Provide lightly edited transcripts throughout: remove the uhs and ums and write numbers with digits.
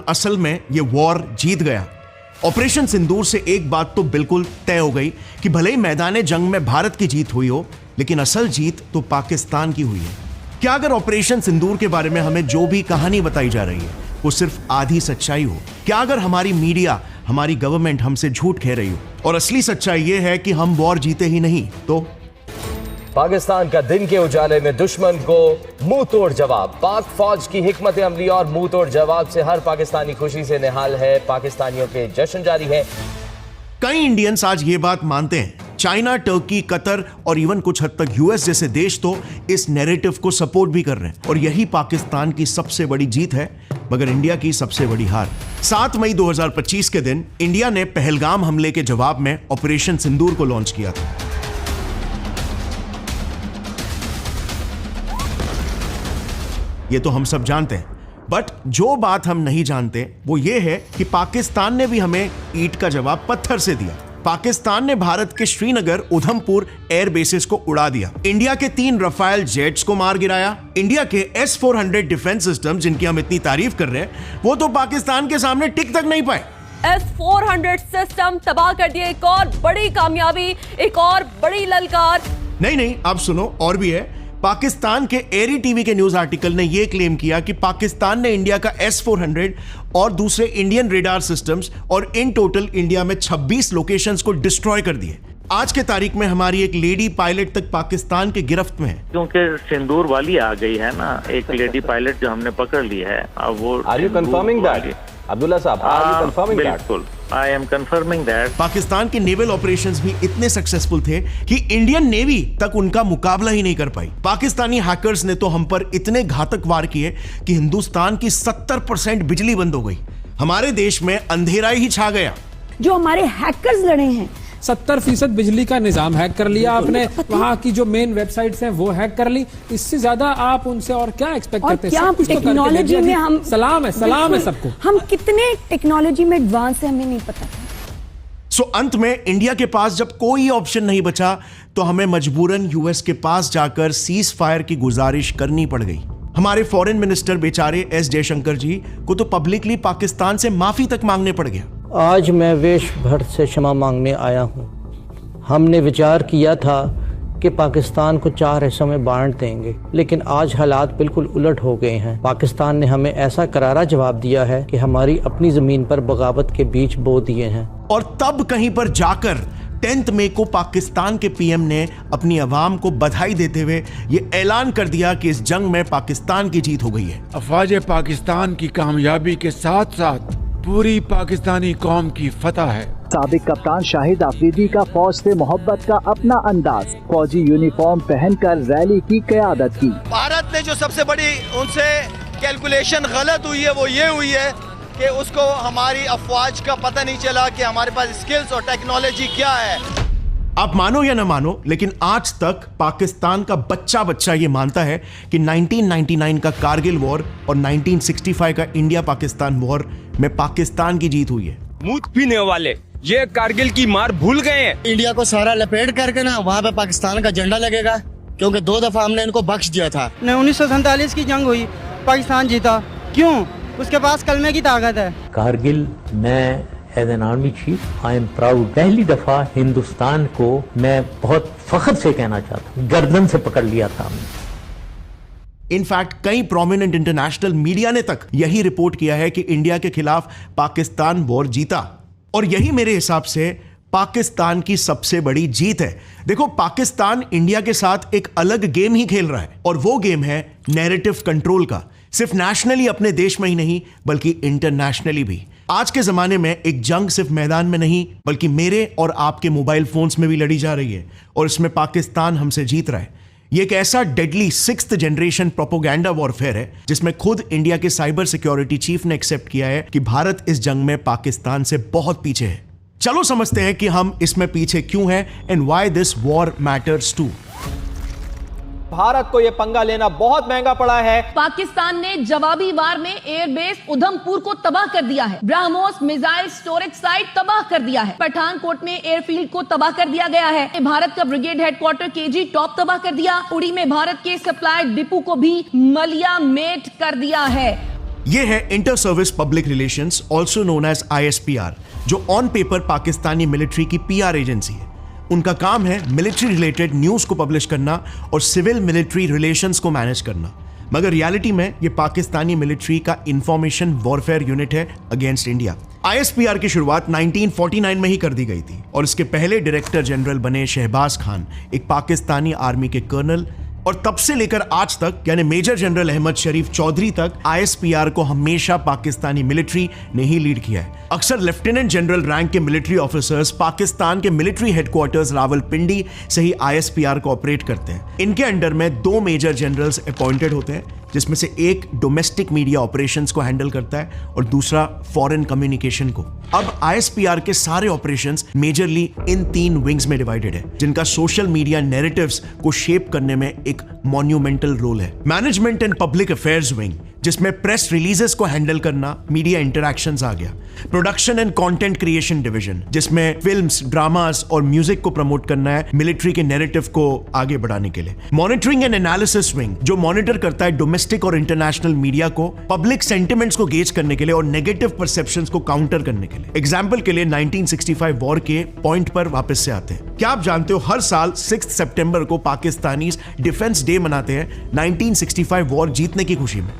असल में ये वॉर जीत गया। ऑपरेशन सिंदूर से एक बात तो बिल्कुल तय हो गई कि भले ही मैदान जंग में भारत की जीत हुई हो, लेकिन असल जीत तो पाकिस्तान की हुई है। क्या अगर ऑपरेशन सिंदूर के बारे में हमें जो भी कहानी बताई जा रही है वो सिर्फ आधी सच्चाई हो? क्या अगर हमारी मीडिया, हमारी गवर्नमेंट हमसे झूठ कह रही हो और असली सच्चाई ये है कि हम वॉर जीते ही नहीं? तो पाकिस्तान का दिन के उजाले में दुश्मन को मुंह तोड़ जवाब। पाक फौज की हिकमत अमली और मुंह तोड़ जवाब से हर पाकिस्तानी खुशी से निहाल है। पाकिस्तानियों के जश्न जारी है। कई इंडियंस आज ये बात मानते हैं। चाइना, टर्की, कतर और इवन कुछ हद तक यूएस जैसे देश तो इस नैरेटिव को सपोर्ट भी कर रहे हैं और यही पाकिस्तान की सबसे बड़ी जीत है, मगर इंडिया की सबसे बड़ी हार। 7 मई 2025 के दिन इंडिया ने पहलगाम हमले के जवाब में ऑपरेशन सिंदूर को लॉन्च किया था। ये तो हम सब जानते हैं, बट जो बात हम नहीं जानते वो ये है कि पाकिस्तान ने भी हमें ईंट का जवाब पत्थर से दिया। पाकिस्तान ने भारत के श्रीनगर, उधमपुर एयर बेसिस को उड़ा दिया। इंडिया के 3 रफाल जेट्स को मार गिराया। इंडिया के S-400 डिफेंस सिस्टम जिनकी हम इतनी तारीफ कर रहे हैं, वो तो पाकिस्तान के सामने टिक तक नहीं पाए। S-400 सिस्टम तबाह कर दिया। एक और बड़ी कामयाबी, एक और बड़ी ललकार। नहीं, आप सुनो, और भी है। पाकिस्तान के एरी टीवी के न्यूज आर्टिकल ने यह क्लेम किया कि पाकिस्तान ने इंडिया का S-400 और दूसरे इंडियन रेडार सिस्टम्स और इन टोटल इंडिया में 26 लोकेशंस को डिस्ट्रॉय कर दिए। आज के तारीख में हमारी एक लेडी पायलट तक पाकिस्तान के गिरफ्त में है। क्योंकि सिंदूर वाली आ गई है ना, एक लेडी पायलट जो हमने पकड़ ली है। अब वो are you confirming that Abdullah साहब? Are you confirming that? बिल्कुल, I am confirming that. Pakistan के नेवल ऑपरेशंस भी इतने सक्सेसफुल थे कि इंडियन नेवी तक उनका मुकाबला ही नहीं कर पाई। पाकिस्तानी हैकर्स ने तो हम पर इतने घातक वार किए कि हिंदुस्तान की 70% बिजली बंद हो गई। हमारे देश में अंधेरा ही छा गया। जो हमारे हैकर्स लड़े हैं, 70% बिजली का निजाम हैक कर लिया आपने। वहाँ की जो मेन वेबसाइट्स हैं वो हैक कर ली। इससे ज्यादा आप उनसे और क्या एक्सपेक्ट करते हैं? क्या टेक्नोलॉजी में हम सलाम है सबको। हम कितने टेक्नोलॉजी में एडवांस है हमें नहीं पता। सो अंत में इंडिया के पास जब कोई ऑप्शन नहीं बचा तो हमें मजबूरन यूएस के पास जाकर सीज फायर की गुजारिश करनी पड़ गई। हमारे फॉरेन मिनिस्टर बेचारे S जयशंकर जी को तो पब्लिकली पाकिस्तान से माफी तक मांगने पड़ गया। आज मैं वेश भर से क्षमा मांगने आया हूँ। हमने विचार किया था कि पाकिस्तान को 4 हिस्सों में बांट देंगे, लेकिन आज हालात बिल्कुल उलट हो गए हैं। पाकिस्तान ने हमें ऐसा करारा जवाब दिया है कि हमारी अपनी ज़मीन पर बगावत के बीज बो दिए हैं। और तब कहीं पर जाकर 10 मई को पाकिस्तान के PM ने अपनी आवाम को बधाई देते हुए ये ऐलान कर दिया कि इस जंग में पाकिस्तान की जीत हो गई है। अफवाज पाकिस्तान की कामयाबी के साथ साथ पूरी पाकिस्तानी कौम की फतह है। साबिक कप्तान शाहिद आफरीदी का फौज से मोहब्बत का अपना अंदाज, फौजी यूनिफॉर्म पहनकर रैली की क़यादत की। भारत ने जो सबसे बड़ी उनसे कैलकुलेशन गलत हुई है वो ये हुई है कि उसको हमारी अफवाज का पता नहीं चला कि हमारे पास स्किल्स और टेक्नोलॉजी क्या है। आप मानो या ना मानो, लेकिन आज तक पाकिस्तान का बच्चा ये मानता है कि 1999 का कारगिल वॉर और 1965 का इंडिया पाकिस्तान वॉर में पाकिस्तान की जीत हुई है। मूत पीने वाले ये कारगिल की मार भूल गए हैं। इंडिया को सारा लपेट करके ना वहाँ पे पाकिस्तान का झंडा लगेगा, क्योंकि 2 दफा हमने इनको बख्श दिया था। 1947 की जंग हुई, पाकिस्तान जीता। क्यों? उसके पास कलमे की ताकत है। कारगिल मैं as an army chief I am proud. पहली दफा हिंदुस्तान को मैं बहुत फख्र से कहना चाहता हूँ, गर्दन से पकड़ लिया था हमने। इनफैक्ट कई प्रोमिनेंट इंटरनेशनल मीडिया ने तक यही रिपोर्ट किया है कि इंडिया के खिलाफ पाकिस्तान वॉर जीता, और यही मेरे हिसाब से पाकिस्तान की सबसे बड़ी जीत है। देखो, पाकिस्तान इंडिया के साथ एक अलग गेम ही खेल रहा है, और वो गेम है नैरेटिव कंट्रोल का। सिर्फ नेशनली अपने देश में ही नहीं बल्कि इंटरनेशनली भी। आज के जमाने में एक जंग सिर्फ मैदान में नहीं बल्कि मेरे और आपके मोबाइल फोन्स में भी लड़ी जा रही है, और इसमें पाकिस्तान हमसे जीत रहा है। ये एक ऐसा deadly 6th generation propaganda warfare है जिसमें खुद इंडिया के साइबर सिक्योरिटी चीफ ने एक्सेप्ट किया है कि भारत इस जंग में पाकिस्तान से बहुत पीछे है। चलो समझते हैं कि हम इसमें पीछे क्यों हैं and why this war matters to. Bharat को यह पंगा लेना बहुत महंगा पड़ा है। पाकिस्तान ने जवाबी वार में एयरबेस उधमपुर को तबाह कर दिया है। ब्रह्मोस मिसाइल स्टोरेज साइट तबाह कर दिया है। पठानकोट में एयरफील्ड को तबाह कर दिया गया है। भारत का ब्रिगेड हेडक्वार्टर KG टॉप तबाह कर दिया। उड़ी में भारत के सप्लाई डिपो को भी मलिया मेट कर दिया है। ये है inter service public relations, also known as ISPR, जो ऑन पेपर पाकिस्तानी मिलिट्री की PR एजेंसी है। उनका काम है मिलिट्री रिलेटेड न्यूज को पब्लिश करना और सिविल मिलिट्री रिलेशंस को मैनेज करना, मगर रियलिटी में ये पाकिस्तानी मिलिट्री का इंफॉर्मेशन वॉरफेयर यूनिट है अगेंस्ट इंडिया। ISPR की शुरुआत 1949 में ही कर दी गई थी और इसके पहले डायरेक्टर जनरल बने शहबाज खान, एक पाकिस्तानी आर्मी के कर्नल, और तब से लेकर आज तक यानी मेजर जनरल अहमद शरीफ चौधरी तक ISPR को हमेशा पाकिस्तानी मिलिट्री ने ही लीड किया है। अक्सर लेफ्टिनेंट जनरल रैंक के मिलिट्री ऑफिसर्स पाकिस्तान के मिलिट्री हेडक्वार्टर्स रावलपिंडी से ही ISPR को ऑपरेट करते हैं। इनके अंडर में 2 मेजर जनरल्स अपॉइंटेड होते हैं, जिसमें से एक डोमेस्टिक मीडिया ऑपरेशंस को हैंडल करता है और दूसरा फॉरेन कम्युनिकेशन को। अब ISPR के सारे ऑपरेशंस मेजरली इन 3 विंग्स में डिवाइडेड है, जिनका सोशल मीडिया नैरेटिव्स को शेप करने में एक मॉन्यूमेंटल रोल है। Management and public affairs wing, जिसमें प्रेस रिलीजेस को हैंडल करना, मीडिया इंटरैक्शंस आ गया। Production and content creation division, जिसमें फिल्म्स, ड्रामास और म्यूजिक को प्रमोट करना है मिलिट्री के नैरेटिव को आगे बढ़ाने के लिए। मॉनिटरिंग एंड एनालिसिस विंग, जो मॉनिटर करता है डोमेस्टिक और इंटरनेशनल मीडिया को पब्लिक सेंटिमेंट्स को गेज करने के लिए और नेगेटिव परसेप्शंस को काउंटर करने के लिए। एग्जाम्पल के लिए 1965 वॉर के पॉइंट पर वापस से आते हैं। क्या आप जानते हो हर साल 6 सितंबर को पाकिस्तानी डिफेंस डे मनाते हैं 1965 वॉर जीतने की खुशी में।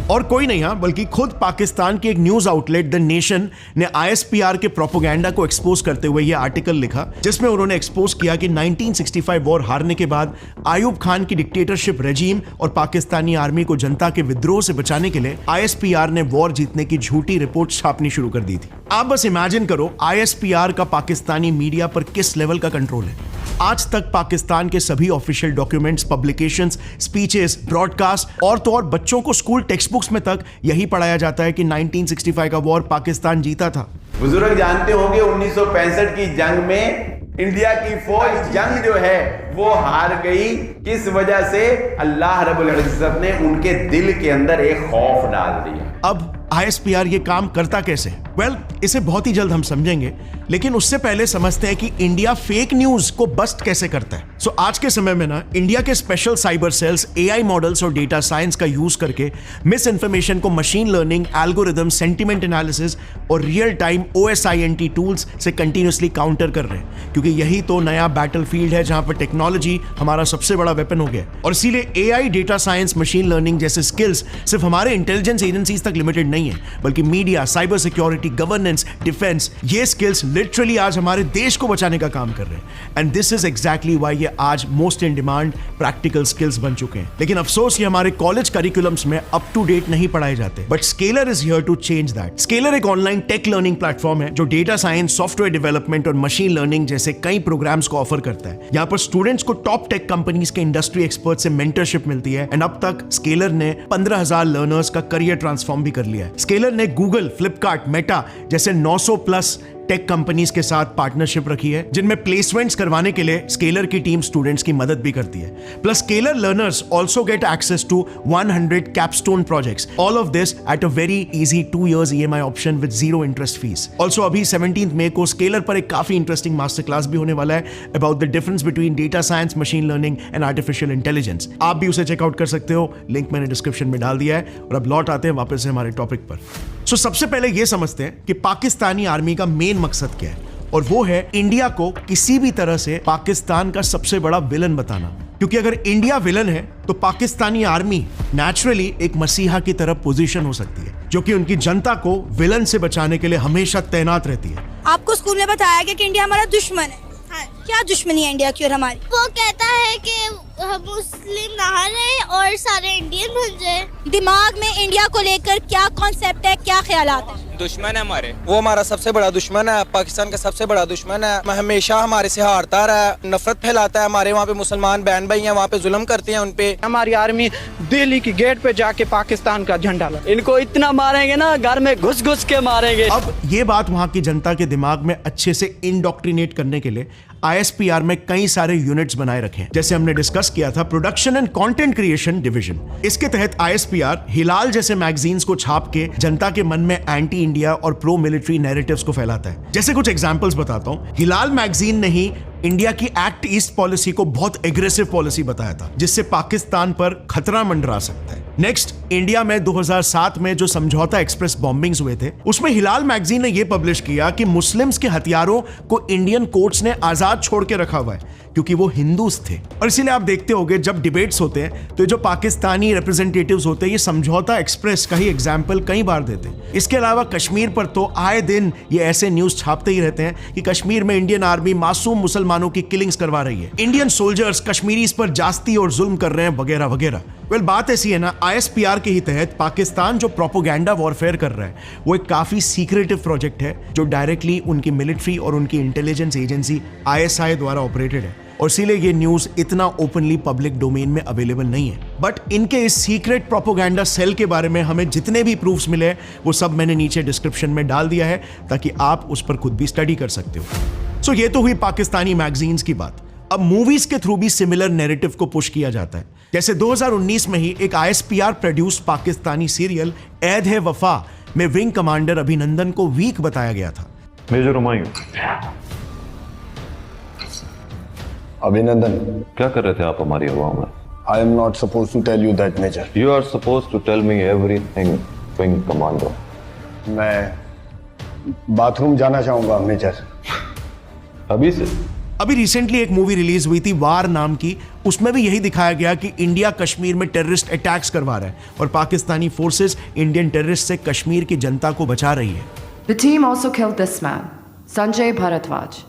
और कोई नहीं, बल्कि खुद पाकिस्तान के एक न्यूज आउटलेट द नेशन ने ISPR के प्रोपेगेंडा को एक्सपोज करते हुए यह आर्टिकल लिखा, जिसमें उन्होंने एक्सपोज किया कि 1965 वॉर हारने के बाद आयूब खान की डिक्टेटरशिप रेजीम और पाकिस्तानी आर्मी को जनता के विद्रोह से बचाने के लिए ISPR ने वॉर जीतने की झूठी रिपोर्ट छापनी शुरू कर दी थी। आप बस इमेजिन करो ISPR का पाकिस्तानी मीडिया पर किस लेवल का कंट्रोल है। आज तक पाकिस्तान के सभी official documents, publications, speeches, broadcast और तो और बच्चों को स्कूल टेक्स्ट बुक्स में तक यही पढ़ाया जाता है कि 1965 का वॉर पाकिस्तान जीता था। बुजुर्ग जानते होंगे 1965 की जंग में इंडिया की फौज जंग जो है वो हार गई। किस वजह से? अल्लाह रब्बुल इज्जत ने उनके दिल के अंदर एक खौफ डाल दिया। अब ISPR ये काम करता कैसे? इसे बहुत ही जल्द हम समझेंगे, लेकिन उससे पहले समझते हैं कि इंडिया फेक न्यूज को बस्ट कैसे करता है। आज के समय में ना इंडिया के special cyber cells AI models और डेटा साइंस का यूज करके मिस इन्फॉर्मेशन को machine learning, algorithm, sentiment analysis और रियल टाइम OSINT टूल्स से कंटिन्यूसली काउंटर कर रहे हैं, क्योंकि यही तो नया बैटलफील्ड है जहां पर टेक्नोलॉजी हमारा सबसे बड़ा वेपन हो गया। और इसीलिए AI, data science, machine learning जैसे स्किल्स सिर्फ हमारे इंटेलिजेंस एजेंसीज तक लिमिटेड नहीं है, बल्कि media, cyber security, governance, defence, ये स्किल्स लिटरली आज हमारे देश को बचाने का काम कर रहे हैं। And this is exactly why ये आज most in demand practical skills बन चुके हैं। लेकिन अफसोस ये हमारे कॉलेज करिकुलम्स में अप टू डेट नहीं पढ़ाए जाते। But Scaler is here to change that. Scaler एक ऑनलाइन टेक लर्निंग प्लेटफॉर्म है जो डेटा साइंस, सॉफ्टवेयर डेवलपमेंट और मशीन लर्निंग जैसे कई प्रोग्राम्स को ऑफर करता है। यहाँ पर स्टूडेंट्स को टॉप टेक कंपनीज के इंडस्ट्री एक्सपर्ट से मेंटरशिप मिलती है। एंड अब तक स्केलर ने 15,000 लर्नर्स का करियर ट्रांसफॉर्म भी कर लिया है। स्केलर ने गूगल, फ्लिपकार्ट, मेटा जैसे 900 प्लस टेक कंपनीज के साथ पार्टनरशिप रखी है, जिनमें प्लेसमेंट्स करवाने के लिए स्केलर की टीम स्टूडेंट्स की मदद भी करती है। Plus Scaler learners also get access to 100 capstone projects, all of this at a very easy 2 years EMI option with 0 interest fees. Also अभी 17 मई को स्केलर पर एक काफी इंटरेस्टिंग मास्टर क्लास भी होने वाला है about the difference between data science, machine learning and artificial intelligence. आप भी उसे चेकआउट कर सकते हो, लिंक मैंने डिस्क्रिप्शन में डाल दिया है। और अब लौट आते हैं वापस से हमारे टॉपिक पर। सबसे पहले यह समझते हैं कि पाकिस्तानी आर्मी का मेन मकसद क्या है, और वो है इंडिया को किसी भी तरह से पाकिस्तान का सबसे बड़ा विलन बताना। क्योंकि अगर इंडिया विलन है तो पाकिस्तानी आर्मी नेचुरली एक मसीहा की तरह पोजीशन हो सकती है, जो कि उनकी जनता को विलन से बचाने के लिए हमेशा तैनात रहती है। आपको स्कूल में बताया गया कि इंडिया हमारा दुश्मन है। हाँ। क्या दुश्मनी है इंडिया की और हमारी? वो कहता है कि मुस्लिम ना रहे और सारे इंडियन बन जाए। दिमाग में इंडिया को लेकर क्या कॉन्सेप्ट है, क्या ख्यालात है? दुश्मन है हमारे, वो हमारा सबसे बड़ा दुश्मन है, पाकिस्तान का सबसे बड़ा दुश्मन है। हमेशा हमारे से हारता रहा है, नफरत फैलाता है। हमारे वहाँ पे मुसलमान बहन भाई हैं, वहाँ पे जुल्म करते हैं उन पे। हमारी आर्मी दिल्ली की गेट पे जाके पाकिस्तान का झंडा लगा। इनको इतना मारेंगे ना, घर में घुस घुस के मारेंगे। अब ये बात वहाँ की जनता के दिमाग में अच्छे से इंडोक्ट्रिनेट करने के लिए ISPR में कई सारे यूनिट्स बनाए रखे हैं। जैसे हमने डिस्कस किया था production and content creation division. इसके तहत ISPR हिलाल जैसे मैगजीन्स को छाप के जनता के मन में एंटी इंडिया और प्रो मिलिट्री नैरेटिव्स को फैलाता है। जैसे कुछ एग्जांपल्स बताता हूं। हिलाल मैगजीन ने ही इंडिया की एक्ट ईस्ट पॉलिसी को बहुत एग्रेसिव पॉलिसी बताया था, जिससे पाकिस्तान पर खतरा मंडरा सकता है। नेक्स्ट, इंडिया में 2007 में जो समझौता एक्सप्रेस बॉम्बिंग्स हुए थे, उसमें हिलाल मैगजीन ने यह पब्लिश किया कि मुस्लिम्स के हथियारों को इंडियन कोर्ट्स ने आजाद छोड़ के रखा हुआ है क्योंकि वो हिंदूस थे। और इसीलिए आप देखते होंगे जब डिबेट्स होते हैं तो जो पाकिस्तानी रिप्रेजेंटेटिव्स होते हैं ये समझौता एक्सप्रेस का ही एग्जाम्पल कई बार देते हैं। इसके अलावा कश्मीर पर तो आए दिन ये ऐसे न्यूज छापते ही रहते हैं कि कश्मीर में इंडियन आर्मी मासूम मुसलमानों की किलिंग्स करवा रही है, इंडियन सोल्जर्स कश्मीरीज पर जास्ती और जुल्म कर रहे हैं, वगैरह वगैरह। वेल, बात ऐसी है ना, ISPR के ही तहत पाकिस्तान जो प्रोपोगेंडा वॉरफेयर कर रहा है वो एक काफी सीक्रेटिव प्रोजेक्ट है जो डायरेक्टली उनकी मिलिट्री और उनकी इंटेलिजेंस एजेंसी ISI द्वारा ऑपरेटेड है और इसीलिए ये न्यूज इतना ओपनली पब्लिक डोमेन में अवेलेबल नहीं है। बट इनके इस सीक्रेट प्रोपोगेंडा सेल के बारे में हमें जितने भी प्रूफ्स मिले वो सब मैंने नीचे डिस्क्रिप्शन में डाल दिया है ताकि आप उस पर खुद भी स्टडी कर सकते हो। सो ये तो हुई पाकिस्तानी मैगजीन्स की बात। अब मूवीज के थ्रू भी सिमिलर नैरेटिव को पुश किया जाता है। जैसे 2019 में ही एक ISPR प्रोड्यूस पाकिस्तानी सीरियल ऐद है वफा में विंग कमांडर अभिनंदन को वीक बताया गया था। मेजर हुमायूं, अभिनंदन, क्या कर रहे थे आप हमारी हवा में? I am not supposed to tell you that, Major. You are supposed to tell me everything, Wing Commander. मैं बाथरूम जाना चाहूंगा, मेजर। अभी से? अभी रिसेंटली एक मूवी रिलीज हुई थी वार नाम की, उसमें भी यही दिखाया गया कि इंडिया कश्मीर में टेररिस्ट अटैक्स करवा रहा है और पाकिस्तानी फोर्सेस इंडियन टेररिस्ट से कश्मीर की जनता को बचा रही है। The team also killed this man, Sanjay Bharadwaj,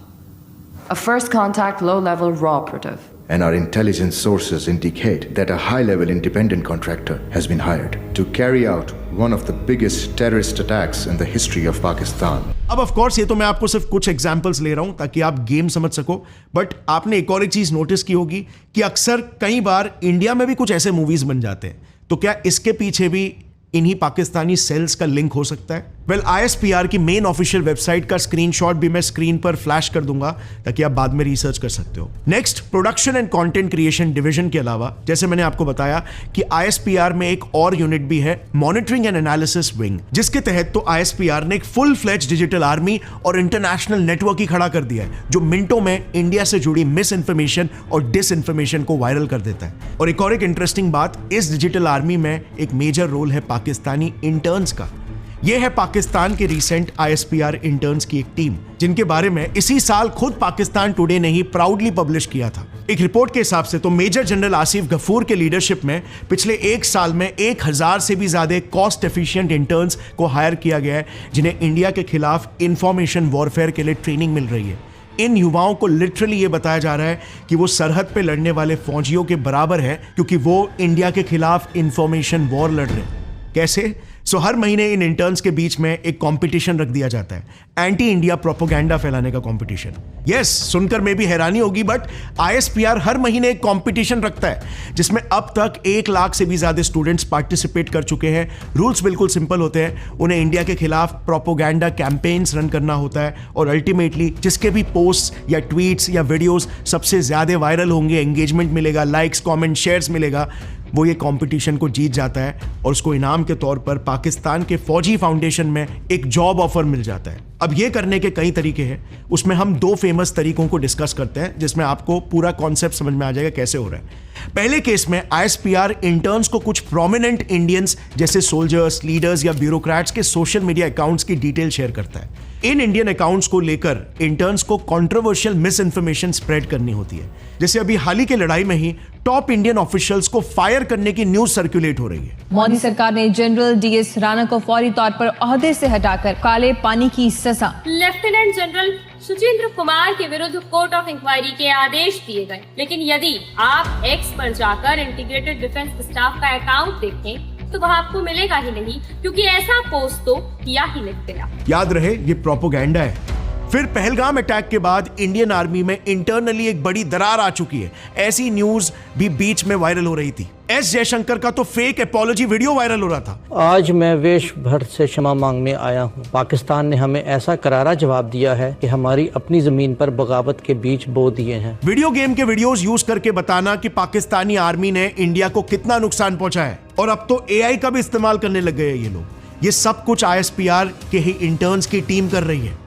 a first contact low-level raw operative. And our intelligence sources indicate that a high-level independent contractor has been hired to carry out one of the biggest terrorist attacks in the history of Pakistan. अब of course ये तो मैं आपको सिर्फ कुछ examples ले रहा हूं ताकि आप गेम समझ सको, बट आपने एक और एक चीज नोटिस की होगी कि अक्सर कई बार इंडिया में भी कुछ ऐसे मूवीज बन जाते हैं, तो क्या इसके पीछे भी इन्हीं पाकिस्तानी सेल्स का लिंक हो सकता है? वेल, ISPR की मेन ऑफिशियल वेबसाइट का स्क्रीनशॉट भी मैं स्क्रीन पर फ्लैश कर दूंगा ताकि आप बाद में रिसर्च कर सकते हो। Next, production and content creation division के अलावा जैसे मैंने आपको बताया कि ISPR में एक और यूनिट भी है, मॉनिटरिंग एंड एनालिसिस विंग, जिसके तहत तो ISPR ने एक फुल फ्लेज डिजिटल आर्मी और इंटरनेशनल नेटवर्क ही खड़ा कर दिया है जो मिनटों में इंडिया से जुड़ी मिस इन्फॉर्मेशन और डिस इन्फॉर्मेशन को वायरल कर देता है। और एक इंटरेस्टिंग बात, इस डिजिटल आर्मी में एक मेजर रोल है पाकिस्तानी इंटर्न्स का। यह है पाकिस्तान के रिसेंट ISPR इंटर्न्स की एक टीम जिनके बारे में इसी साल खुद पाकिस्तान टुडे ने ही प्राउडली पब्लिश किया था। एक रिपोर्ट के हिसाब से तो मेजर जनरल आसिफ गफूर के लीडरशिप में पिछले एक साल में 1000 से भी ज्यादा कॉस्ट एफिशिएंट इंटर्न्स को हायर किया गया है जिन्हें इंडिया के खिलाफ इंफॉर्मेशन वॉरफेयर के लिए ट्रेनिंग मिल रही है। इन युवाओं को लिटरली ये बताया जा रहा है कि वो सरहद पे लड़ने वाले फौजियों के बराबर है क्योंकि वो इंडिया के खिलाफ इंफॉर्मेशन वॉर लड़ रहे हैं। कैसे? हर महीने इन इंटर्न्स के बीच में एक कंपटीशन रख दिया जाता है, एंटी इंडिया प्रोपोगेंडा फैलाने का कंपटीशन। यस, सुनकर में भी हैरानी होगी बट ISPR हर महीने एक कंपटीशन रखता है जिसमें अब तक 1 लाख से भी ज्यादा स्टूडेंट्स पार्टिसिपेट कर चुके हैं। रूल्स बिल्कुल सिंपल होते हैं, उन्हें इंडिया के खिलाफ प्रोपोगेंडा कैंपेन्स रन करना होता है और अल्टीमेटली जिसके भी पोस्ट या ट्वीट्स या वीडियोस सबसे ज्यादा वायरल होंगे, एंगेजमेंट मिलेगा, लाइक्स, कमेंट, शेयर्स मिलेगा, वो ये कंपटीशन को जीत जाता है और उसको इनाम के तौर पर पाकिस्तान के फौजी फाउंडेशन में एक जॉब ऑफर मिल जाता है। अब ये करने के कई तरीके हैं, उसमें हम 2 फेमस तरीकों को डिस्कस करते हैं जिसमें आपको पूरा कॉन्सेप्ट समझ में आ जाएगा कैसे हो रहा है। पहले केस में ISPR इंटर्न्स को कुछ प्रोमिनेंट इंडियंस जैसे सोल्जर्स, लीडर्स या ब्यूरोक्रेट्स के सोशल मीडिया अकाउंट्स की डिटेल शेयर करता है। इन इंडियन अकाउंट्स को लेकर इंटर्न्स को कंट्रोवर्शियल मिस इन्फॉर्मेशन स्प्रेड करनी होती है। जैसे अभी हाल ही की लड़ाई में ही टॉप इंडियन ऑफिशियल्स को फायर करने की न्यूज सर्कुलेट हो रही है। मोदी सरकार ने जनरल DS राणा को फौरी तौर पर ओहदे से हटाकर काले पानी की सजा। लेफ्टिनेंट जनरल सुचिंद्र कुमार के विरुद्ध कोर्ट ऑफ इंक्वायरी के आदेश दिए गए, लेकिन यदि आप X पर जाकर इंटीग्रेटेड डिफेंस स्टाफ का अकाउंट देखें तो वह आपको मिलेगा ही नहीं क्योंकि ऐसा पोस्ट तो किया ही नहीं गया। याद रहे ये प्रोपोगेंडा है। फिर पहलगाम अटैक के बाद इंडियन आर्मी में इंटरनली एक बड़ी दरार आ चुकी है। ऐसी न्यूज भी बीच में वायरल हो रही थी। S जयशंकर का तो फेक अपॉलॉजी वीडियो वायरल हो रहा था। आज मैं देश भर से क्षमा मांगने आया हूँ। पाकिस्तान ने हमें ऐसा करारा जवाब दिया है कि हमारी अपनी जमीन पर बगावत के बीज बो दिए हैं। वीडियो गेम के वीडियोस यूज करके बताना कि पाकिस्तानी आर्मी ने इंडिया को कितना नुकसान पहुंचा है और अब तो AI का भी इस्तेमाल करने लग गए ये लोग। ये सब कुछ ISPR के ही इंटर्न्स की टीम कर रही है।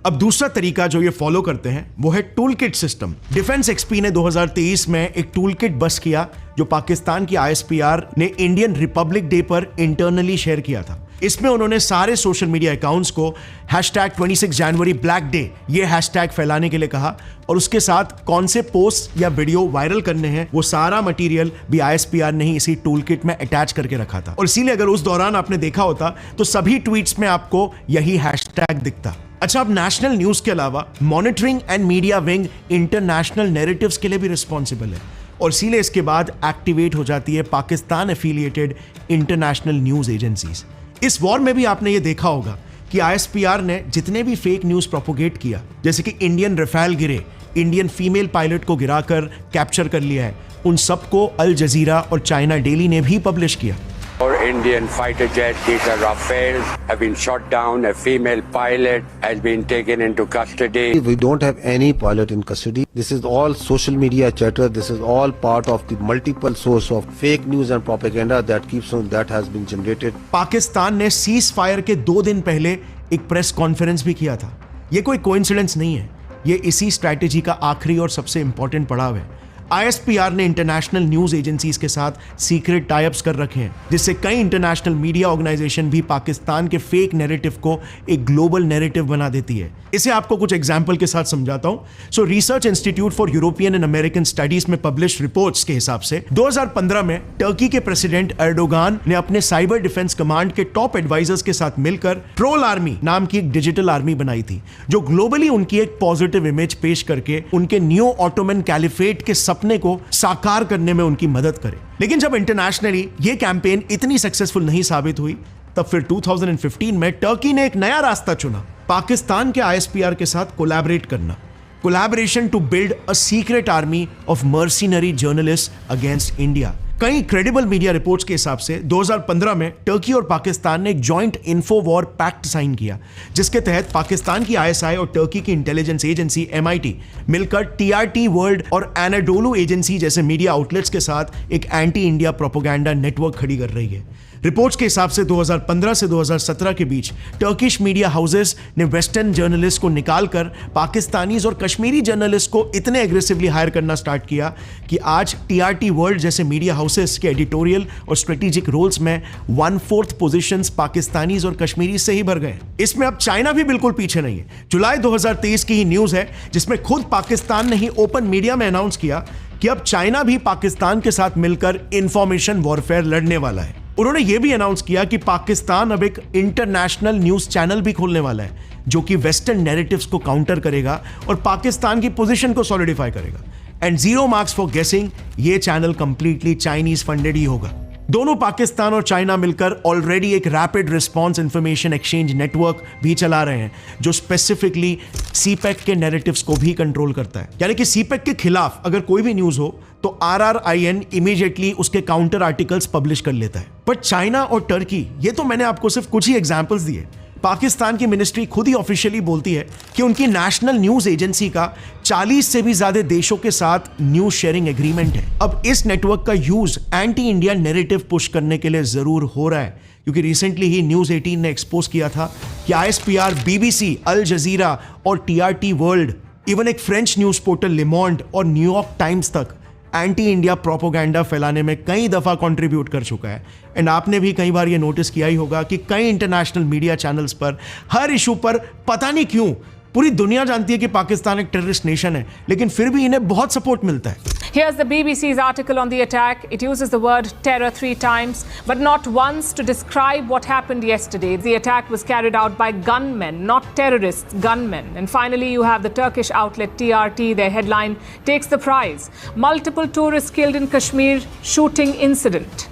अब दूसरा तरीका जो ये फॉलो करते हैं वो है tool kit system. Defence XP ने 2023 में एक टूल किट बस किया जो पाकिस्तान की ISPR ने इंडियन रिपब्लिक डे पर इंटरनली शेयर किया था। इसमें उन्होंने सारे सोशल मीडिया अकाउंट्स को #26 जनवरी ब्लैक डे ये हैशटैग फैलाने के लिए कहा और उसके साथ कौन से पोस्ट या वीडियो वायरल करने हैं वो सारा मटेरियल भी ISPR ने ही इसी टूल किट में अटैच करके रखा था। और इसीलिए अगर उस दौरान आपने देखा होता तो सभी ट्वीट्स में आपको यही हैशटैग दिखता। अच्छा, अब नेशनल न्यूज के अलावा monitoring and media wing international narratives के लिए भी रिस्पॉन्सिबल है और इसीलिए इसके बाद एक्टिवेट हो जाती है Pakistan affiliated international news agencies. इस वॉर में भी आपने ये देखा होगा कि ISPR ने जितने भी फेक न्यूज प्रोपोगेट किया, जैसे कि इंडियन रफेल गिरे, इंडियन फीमेल पायलट को गिराकर कैप्चर कर लिया है, उन सबको अल जजीरा और चाइना डेली ने भी पब्लिश किया। Our Indian fighter jet, these are Rafale, have been shot down. A female pilot has been taken into custody. We don't have any pilot in custody. This is all social media chatter. This is all part of the multiple source of fake news and propaganda that has been generated. Pakistan ने cease fire के 2 दिन पहले एक press conference भी किया था। ये कोई कोइंसिडेंस नहीं है, ये इसी स्ट्रैटेजी का आखिरी और सबसे इंपॉर्टेंट पड़ाव है। ISPR ने इंटरनेशनल न्यूज एजेंसीज के साथ सीक्रेट टाइप्स कर रखे हैं, जिससे कई इंटरनेशनल मीडिया ऑर्गेनाइजेशन भी पाकिस्तान के फेक नैरेटिव को एक ग्लोबल नैरेटिव बना देती है। इसे आपको कुछ एग्जांपल के साथ समझाता हूं। Research institute for European and American studies में पब्लिश रिपोर्ट्स के हिसाब से 2015 में टर्की के प्रेसिडेंट एर्डोगान ने अपने साइबर डिफेंस कमांड के टॉप एडवाइजर्स के साथ मिलकर ट्रोल आर्मी नाम की एक डिजिटल आर्मी बनाई थी, जो ग्लोबली उनकी एक पॉजिटिव इमेज पेश करके उनके न्यू ऑटोमन कैलिफेट के सपने को साकार करने में उनकी मदद करे। लेकिन जब इंटरनेशनली ये कैंपेन इतनी सक्सेसफुल नहीं साबित हुई, तब फिर 2015 में टर्की ने एक नया रास्ता चुना, पाकिस्तान के ISPR के साथ कोलैबोरेट करना। Collaboration to build a secret army of mercenary journalist against India. कई क्रेडिबल मीडिया रिपोर्ट्स के हिसाब से 2015 में टर्की और पाकिस्तान ने एक joint info war pact sign किया, जिसके तहत पाकिस्तान की ISI और टर्की की इंटेलिजेंस एजेंसी MIT मिलकर TRT वर्ल्ड और एनाडोलू एजेंसी जैसे मीडिया आउटलेट्स के साथ एक एंटी इंडिया प्रोपेगेंडा नेटवर्क खड़ी कर रही है। रिपोर्ट्स के हिसाब से 2015 से 2017 के बीच टर्किश मीडिया हाउसेस ने वेस्टर्न जर्नलिस्ट को निकालकर पाकिस्तानीज और कश्मीरी जर्नलिस्ट को इतने एग्रेसिवली हायर करना स्टार्ट किया कि आज TRT वर्ल्ड जैसे मीडिया हाउसेस के एडिटोरियल और स्ट्रेटेजिक रोल्स में 1/4 पोजीशंस पाकिस्तानीज और कश्मीरी से ही भर गए। इसमें अब चाइना भी बिल्कुल पीछे नहीं है। जुलाई 2023 की ही न्यूज है, जिसमें खुद पाकिस्तान ने ही ओपन मीडिया में अनाउंस किया कि अब चाइना भी पाकिस्तान के साथ मिलकर इंफॉर्मेशन वॉरफेयर लड़ने वाला है। उन्होंने यह भी अनाउंस किया कि पाकिस्तान अब एक इंटरनेशनल न्यूज चैनल भी खोलने वाला है, जो कि वेस्टर्न नैरेटिव्स को काउंटर करेगा और पाकिस्तान की पोजीशन को सॉलिडिफाई करेगा। एंड 0 मार्क्स फॉर गेसिंग, ये चैनल कंप्लीटली चाइनीज फंडेड ही होगा। दोनों पाकिस्तान और चाइना मिलकर ऑलरेडी एक rapid response information exchange network भी चला रहे हैं, जो स्पेसिफिकली CPEC के नैरेटिव्स को भी कंट्रोल करता है। यानी कि CPEC के खिलाफ अगर कोई भी न्यूज हो तो RRIN इमीडिएटली उसके काउंटर आर्टिकल्स पब्लिश कर लेता है। बट चाइना और टर्की, ये तो मैंने आपको सिर्फ कुछ ही एग्जांपल्स दिए। पाकिस्तान की मिनिस्ट्री खुद ही ऑफिशियली बोलती है कि उनकी नेशनल न्यूज एजेंसी का 40 से भी ज्यादा देशों के साथ न्यूज शेयरिंग एग्रीमेंट है। अब इस नेटवर्क का use anti India narrative push करने के लिए जरूर हो रहा है, क्योंकि रिसेंटली ही न्यूज 18 ने एक्सपोज किया था कि ISPR, BBC, अल जजीरा और TRT वर्ल्ड, इवन एक फ्रेंच न्यूज पोर्टल ले मोंड और न्यूयॉर्क टाइम्स तक एंटी इंडिया प्रोपेगेंडा फैलाने में कई दफा कंट्रीब्यूट कर चुका है। एंड आपने भी कई बार ये नोटिस किया ही होगा कि कई इंटरनेशनल मीडिया चैनल्स पर हर इशू पर पता नहीं क्यों पूरी दुनिया जानती है कि पाकिस्तान एक टेररिस्ट नेशन है, लेकिन फिर भी इन्हें बहुत सपोर्ट मिलता है। Here's the BBC's article on the attack. It uses the word terror 3 times, but not once to describe what happened yesterday. The attack was carried out by gunmen, not terrorists, gunmen. And finally, you have the Turkish outlet TRT. Their headline takes the prize. Multiple tourists killed in Kashmir, shooting incident.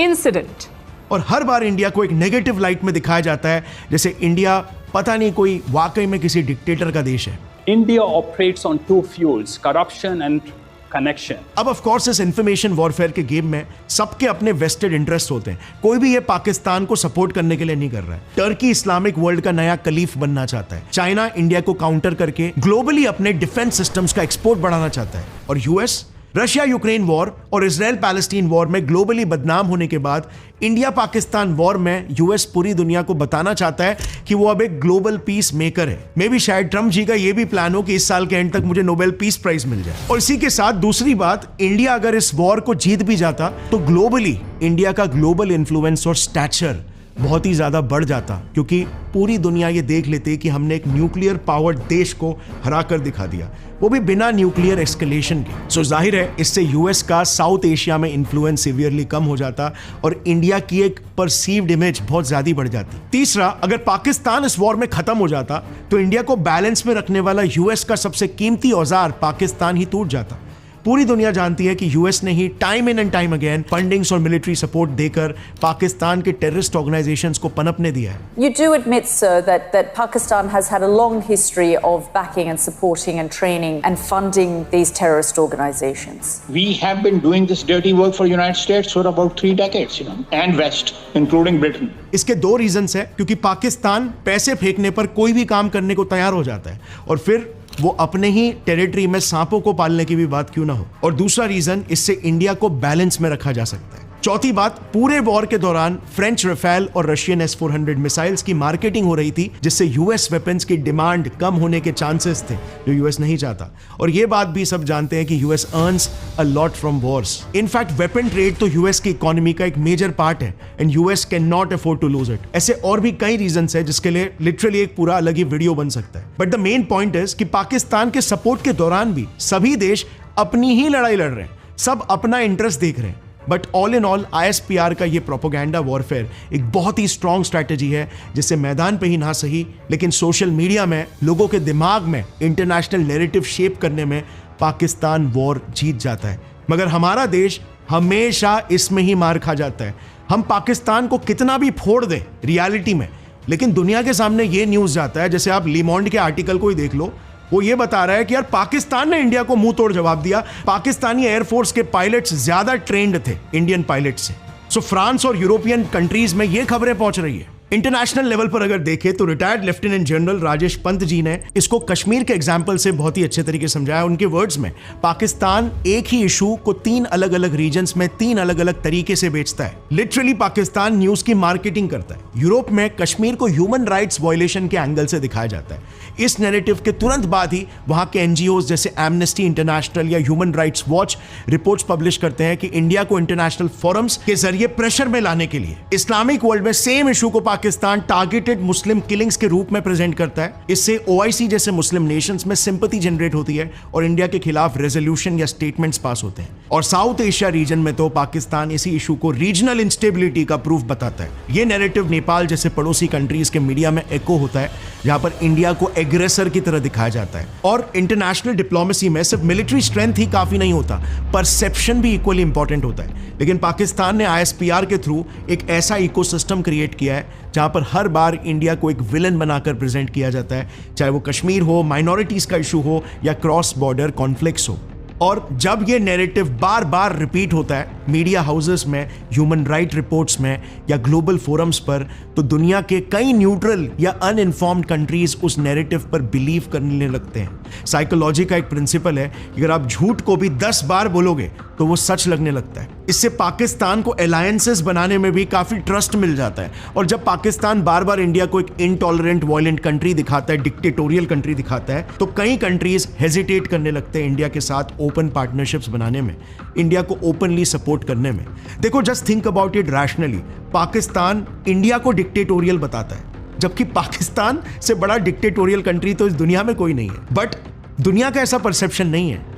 Incident. और हर बार India को एक negative light में दिखाया जाता है, जैसे India पता नहीं कोई वाकई में किसी डिक्टेटर का देश है। India operates on 2 fuels, corruption and connection. अब ऑफ कोर्स इस इंफॉर्मेशन वॉरफेयर के गेम में सबके अपने वेस्टेड इंटरेस्ट होते हैं। कोई भी ये पाकिस्तान को सपोर्ट करने के लिए नहीं कर रहा है। टर्की इस्लामिक वर्ल्ड का नया कलीफ बनना चाहता है। चाइना इंडिया को काउंटर करके ग्लोबली अपने डिफेंस सिस्टम्स का एक्सपोर्ट बढ़ाना चाहता है। और US रशिया यूक्रेन वॉर और इजराइल पैलेस्टीन वॉर में ग्लोबली बदनाम होने के बाद इंडिया पाकिस्तान वॉर में यूएस पूरी दुनिया को बताना चाहता है कि वो अब एक ग्लोबल पीस मेकर है। मे भी शायद ट्रम्प जी का ये भी प्लान हो कि इस साल के एंड तक मुझे नोबेल पीस प्राइज मिल जाए। और इसी के साथ दूसरी बात, इंडिया अगर इस वॉर को जीत भी जाता तो ग्लोबली इंडिया का ग्लोबल इन्फ्लुएंस और स्टैचर बहुत ही ज्यादा बढ़ जाता, क्योंकि पूरी दुनिया ये देख लेते कि हमने एक न्यूक्लियर पावर्ड देश को हरा कर दिखा दिया, वो भी बिना न्यूक्लियर एस्केलेशन के। सो जाहिर है इससे यूएस का साउथ एशिया में इन्फ्लुएंस सीवियरली कम हो जाता और इंडिया की एक परसीव्ड इमेज बहुत ज्यादा बढ़ जाती। तीसरा, अगर पाकिस्तान इस वॉर में खत्म हो जाता तो इंडिया को बैलेंस में रखने वाला यूएस का सबसे कीमती औजार पाकिस्तान ही टूट जाता। पूरी दुनिया जानती है कि यूएस ने ही time in and time again fundings और मिलिट्री सपोर्ट देकर पाकिस्तान के टेररिस्ट ऑर्गेनाइजेशंस को पनपने दिया है। You do admit, sir, that Pakistan has had a long history of backing and supporting and training and funding these terrorist organizations. We have been doing this dirty work for United States for about 3 decades, and West, including Britain. इसके दो reasons है, क्योंकि पाकिस्तान पैसे फेंकने पर कोई भी काम करने को तैयार हो जाता है और फिर वो अपने ही टेरिटरी में सांपों को पालने की भी बात क्यों ना हो। और दूसरा रीजन, इससे इंडिया को बैलेंस में रखा जा सकता है। चौथी बात, पूरे वॉर के दौरान फ्रेंच रफेल और रशियन S-400 मिसाइल्स की मार्केटिंग हो रही थी, जिससे यूएस वेपन्स की डिमांड कम होने के चांसेस थे, जो यूएस नहीं चाहता। और ये बात भी सब जानते हैं कि US earns a lot from wars. In fact weapon trade तो यूएस की इकोनॉमी का एक मेजर पार्ट है and US can not afford to lose it. ऐसे और भी कई रीजंस है जिसके लिए लिटरली एक पूरा अलग ही वीडियो बन सकता है। But the main point is कि पाकिस्तान के सपोर्ट के दौरान भी सभी देश अपनी ही लड़ाई लड़ रहे हैं, सब अपना इंटरेस्ट देख रहे हैं। But all in all ISPR का ये प्रोपोगेंडा वॉरफेयर एक बहुत ही स्ट्रॉन्ग स्ट्रैटेजी है, जिससे मैदान पे ही ना सही लेकिन सोशल मीडिया में लोगों के दिमाग में इंटरनेशनल नैरेटिव शेप करने में पाकिस्तान वॉर जीत जाता है। मगर हमारा देश हमेशा इसमें ही मार खा जाता है। हम पाकिस्तान को कितना भी फोड़ दें रियलिटी में, लेकिन दुनिया के सामने ये न्यूज़ जाता है, जैसे आप लीमॉन्ड के आर्टिकल को ही देख लो, वो ये बता रहा है कि यार पाकिस्तान ने इंडिया को मुंह तोड़ जवाब दिया। पाकिस्तानी एयरफोर्स के पायलट्स ज्यादा ट्रेंड थे इंडियन पायलट से। सो फ्रांस और यूरोपियन कंट्रीज में ये खबरें पहुंच रही है। इंटरनेशनल लेवल पर अगर देखें तो retired lieutenant general Rajesh Pant ji ने इसको कश्मीर के एग्जाम्पल से बहुत ही अच्छे तरीके से समझाया। उनके वर्ड्स में, पाकिस्तान एक ही इशू को 3 अलग अलग रीजन्स में 3 अलग अलग तरीके से बेचता है। लिटरली पाकिस्तान न्यूज की मार्केटिंग करता है। यूरोप में कश्मीर को ह्यूमन राइट्स वायलेशन के एंगल से दिखाया जाता है। इस नैरेटिव के तुरंत बाद ही वहां के एनजीओ जैसे एमनेस्टी इंटरनेशनल या human rights watch reports publish करते हैं कि इंडिया को इंटरनेशनल फोरम्स के जरिए प्रेशर में लाने के लिए इस्लामिक वर्ल्ड में सेम इशू को पाकिस्तान टारगेटेड मुस्लिम किलिंग्स के रूप में प्रेजेंट करता है। इससे OIC जैसे मुस्लिम नेशंस में सिंपैथी जनरेट होती है और इंडिया के खिलाफ रेजोल्यूशन या स्टेटमेंट्स पास होते हैं। और साउथ एशिया रीजन में तो पाकिस्तान इसी इशू को रीजनल इंस्टेबिलिटी का प्रूफ बताता है। ये नैरेटिव नेपाल जैसे पड़ोसी कंट्रीज के मीडिया में एको होता है, जहां पर इंडिया को एग्रेसर की तरह दिखाया जाता है। और इंटरनेशनल डिप्लोमेसी में सिर्फ मिलिट्री स्ट्रेंथ ही काफी नहीं होता, परसेप्शन भी इक्वली इंपॉर्टेंट होता है। लेकिन पाकिस्तान ने ISPR के थ्रू एक ऐसा इकोसिस्टम क्रिएट किया है जहां पर हर बार इंडिया को एक विलन बनाकर प्रेजेंट किया जाता है, चाहे वो कश्मीर हो, माइनॉरिटीज का इशू हो या क्रॉस बॉर्डर कॉन्फ्लिक्ट्स हो। और जब ये नैरेटिव बार बार रिपीट होता है मीडिया हाउसेस में, ह्यूमन राइट रिपोर्ट्स में या ग्लोबल फोरम्स पर, तो दुनिया के कई न्यूट्रल या अनइन्फॉर्म्ड कंट्रीज उस नैरेटिव पर बिलीव करने लगते हैं। साइकोलॉजी का एक प्रिंसिपल है कि अगर आप झूठ को भी 10 बार बोलोगे तो वो सच लगने लगता है। इससे पाकिस्तान को अलायंसेस बनाने में भी काफी ट्रस्ट मिल जाता है। और जब पाकिस्तान बार बार इंडिया को एक इनटॉलरेंट वायलेंट कंट्री दिखाता है, डिक्टेटोरियल कंट्री दिखाता है, तो कई कंट्रीज हेजिटेट करने लगते हैं इंडिया के साथ ओपन पार्टनरशिप्स बनाने में, इंडिया को ओपनली सपोर्ट करने में। देखो, just think about it rationally. Pakistan India को डिक्टेटोरियल बताता है, जबकि पाकिस्तान से बड़ा डिक्टेटोरियल कंट्री तो इस दुनिया में कोई नहीं है। बट दुनिया का ऐसा परसेप्शन नहीं है।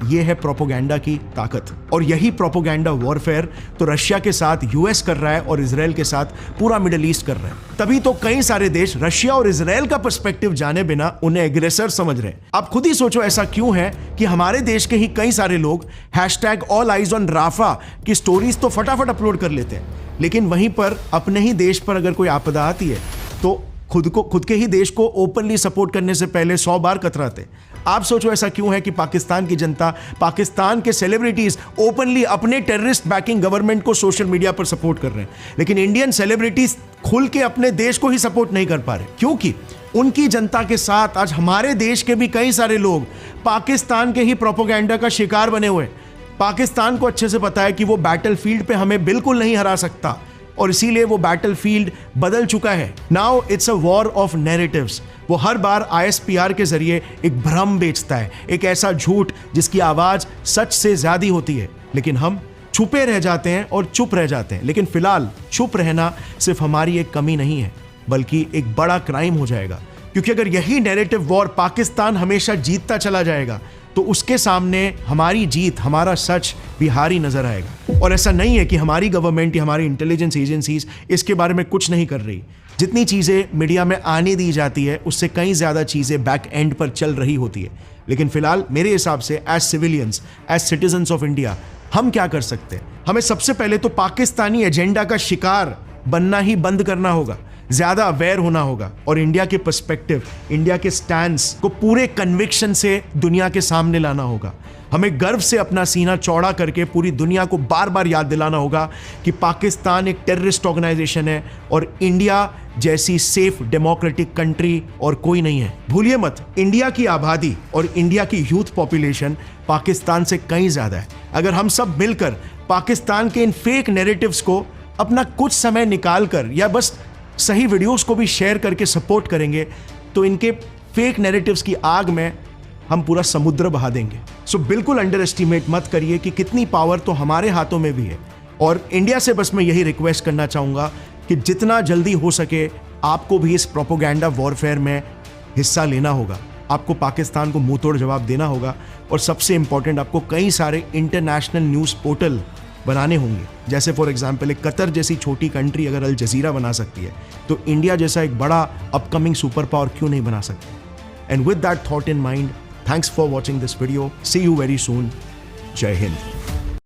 ये है प्रोपोगेंडा की ताकत। और यही प्रोपोगेंडा वॉरफेयर तो रशिया के साथ यूएस कर रहा है और इजराइल के साथ पूरा मिडिल ईस्ट कर रहा है। तभी तो कई सारे देश रशिया और इजराइल का पर्सपेक्टिव जाने बिना उन्हें एग्रेसर समझ रहे हैं। आप खुद ही सोचो, ऐसा क्यों है कि हमारे देश के ही कई सारे लोग #AllEyesOnRafah की स्टोरीज तो फटाफट अपलोड कर लेते हैं, लेकिन वहीं पर अपने ही देश पर अगर कोई आपदा आती है तो खुद के ही देश को ओपनली सपोर्ट करने से पहले 100 बार कतराते। आप सोचो ऐसा क्यों है कि पाकिस्तान की जनता, पाकिस्तान के सेलिब्रिटीज ओपनली अपने टेररिस्ट बैकिंग गवर्नमेंट को सोशल मीडिया पर सपोर्ट कर रहे हैं, लेकिन इंडियन सेलिब्रिटीज खुल के अपने देश को ही सपोर्ट नहीं कर पा रहे, क्योंकि उनकी जनता के साथ आज हमारे देश के भी कई सारे लोग पाकिस्तान के ही प्रोपोगेंडा का शिकार बने हुए। पाकिस्तान को अच्छे से पता है कि वो बैटलफील्ड पे हमें बिल्कुल नहीं हरा सकता और इसीलिए वो बैटलफील्ड बदल चुका है। Now it's a war of narratives. वो हर बार ISPR के जरिए एक भ्रम बेचता है, एक ऐसा झूठ जिसकी आवाज सच से ज्यादा होती है, लेकिन हम छुपे रह जाते हैं और चुप रह जाते हैं। लेकिन फिलहाल चुप रहना सिर्फ हमारी एक कमी नहीं है, बल्कि एक बड़ा क्राइम हो जाएगा, क्योंकि अगर यही नैरेटिव वॉर पाकिस्तान हमेशा जीतता चला जाएगा तो उसके सामने हमारी जीत, हमारा सच भी हारी नजर आएगा। और ऐसा नहीं है कि हमारी गवर्नमेंट या हमारी इंटेलिजेंस एजेंसीज इसके बारे में कुछ नहीं कर रही। जितनी चीज़ें मीडिया में आने दी जाती है उससे कई ज़्यादा चीज़ें बैक एंड पर चल रही होती है। लेकिन फिलहाल मेरे हिसाब से as civilians, as citizens of India, हम क्या कर सकते हैं? हमें सबसे पहले तो पाकिस्तानी एजेंडा का शिकार बनना ही बंद करना होगा, ज्यादा अवेयर होना होगा और इंडिया के पर्सपेक्टिव, इंडिया के स्टैंड्स को पूरे कन्विक्शन से दुनिया के सामने लाना होगा। हमें गर्व से अपना सीना चौड़ा करके पूरी दुनिया को बार बार याद दिलाना होगा कि पाकिस्तान एक टेररिस्ट ऑर्गेनाइजेशन है और इंडिया जैसी सेफ डेमोक्रेटिक कंट्री और कोई नहीं है। भूलिए मत, इंडिया की आबादी और इंडिया की यूथ पॉपुलेशन पाकिस्तान से कहीं ज्यादा है। अगर हम सब मिलकर पाकिस्तान के इन फेक नैरेटिव्स को अपना कुछ समय निकाल कर या बस सही वीडियोस को भी शेयर करके सपोर्ट करेंगे तो इनके फेक नैरेटिव्स की आग में हम पूरा समुद्र बहा देंगे। सो बिल्कुल अंडर एस्टिमेट मत करिए कि कितनी पावर तो हमारे हाथों में भी है। और इंडिया से बस मैं यही रिक्वेस्ट करना चाहूँगा कि जितना जल्दी हो सके आपको भी इस प्रोपोगेंडा वॉरफेयर में हिस्सा लेना होगा। आपको पाकिस्तान को मुंह तोड़ जवाब देना होगा और सबसे इंपॉर्टेंट, आपको कई सारे इंटरनेशनल न्यूज़ पोर्टल बनाने होंगे। जैसे फॉर एग्जांपल एक कतर जैसी छोटी कंट्री अगर अल जजीरा बना सकती है तो इंडिया जैसा एक बड़ा अपकमिंग सुपर पावर क्यों नहीं बना सकती? And with that thought in mind, thanks for watching this video. See you very soon. जय हिंद।